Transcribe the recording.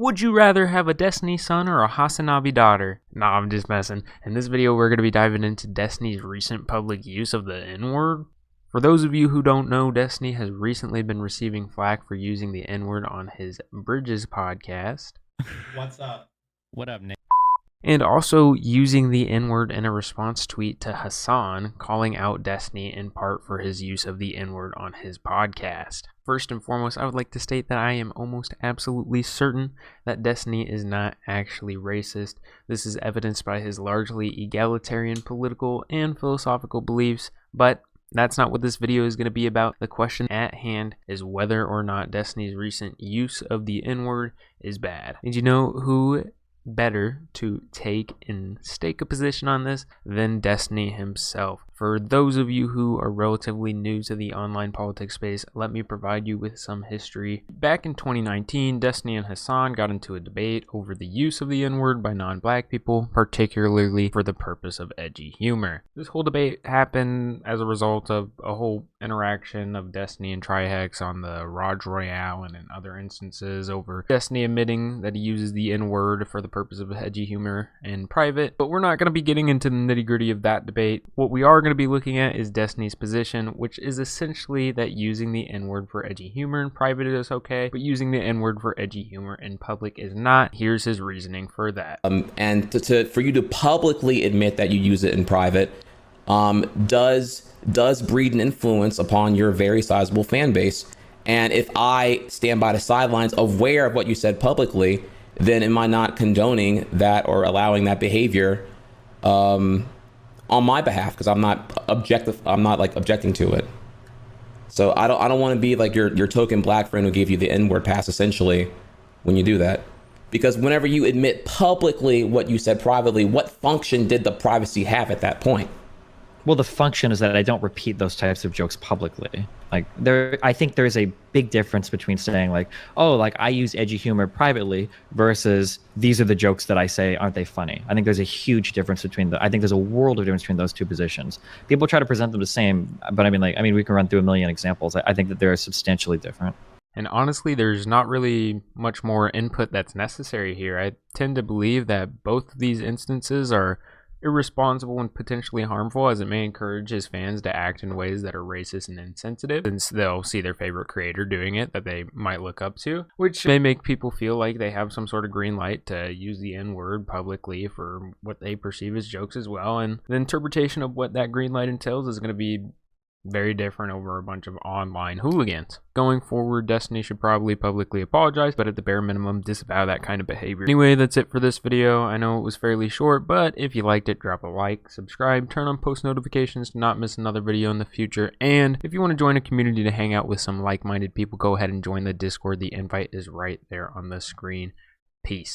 Would you rather have a Destiny son or a hasanabi daughter? Nah, I'm just messing. In this video, we're going to be diving into Destiny's recent public use of the N-word. For those of you who don't know, Destiny has recently been receiving flack for using the N-word on his Bridges podcast. What's up? What up, Nick? And also using the N-word in a response tweet to Hassan, calling out Destiny in part for his use of the N-word on his podcast. First and foremost, I would like to state that I am almost absolutely certain that Destiny is not actually racist. This is evidenced by his largely egalitarian political and philosophical beliefs, but that's not what this video is going to be about. The question at hand is whether or not Destiny's recent use of the N-word is bad. And you know who better to take and stake a position on this than Destiny himself? For those of you who are relatively new to the online politics space, let me provide you with some history. Back in 2019, Destiny and Hassan got into a debate over the use of the N-word by non-black people, particularly for the purpose of edgy humor. This whole debate happened as a result of a whole interaction of Destiny and Trihex on the Raj Royale and in other instances over Destiny admitting that he uses the N-word for the purpose of edgy humor in private. But we're not going to be getting into the nitty-gritty of that debate. What we are going to be looking at is Destiny's position, which is essentially that using the N-word for edgy humor in private is okay, but using the N-word for edgy humor in public is not. Here's his reasoning for that. And for you to publicly admit that you use it in private does breed an influence upon your very sizable fan base. And if I stand by the sidelines aware of what you said publicly, then am I not condoning that or allowing that behavior on my behalf? Because I'm not objecting to it. So I don't want to be like your token black friend who gave you the N-word pass essentially when you do that. Because whenever you admit publicly what you said privately, what function did the privacy have at that point? Well, the function is that I don't repeat those types of jokes publicly. I think there's a big difference between saying I use edgy humor privately versus these are the jokes that I say, aren't they funny? I think there's a huge difference between I think there's a world of difference between those two positions. People try to present them the same, but we can run through a million examples. I think that they're substantially different. And honestly, there's not really much more input that's necessary here. I tend to believe that both of these instances are irresponsible and potentially harmful, as it may encourage his fans to act in ways that are racist and insensitive, since they'll see their favorite creator doing it that they might look up to, which may make people feel like they have some sort of green light to use the N-word publicly for what they perceive as jokes as well. And the interpretation of what that green light entails is going to be very different over a bunch of online hooligans. Going forward, Destiny should probably publicly apologize, but at the bare minimum, disavow that kind of behavior. Anyway, that's it for this video. I know it was fairly short, but if you liked it, drop a like, subscribe, turn on post notifications to not miss another video in the future, and if you want to join a community to hang out with some like-minded people, go ahead and join the Discord. The invite is right there on the screen. Peace.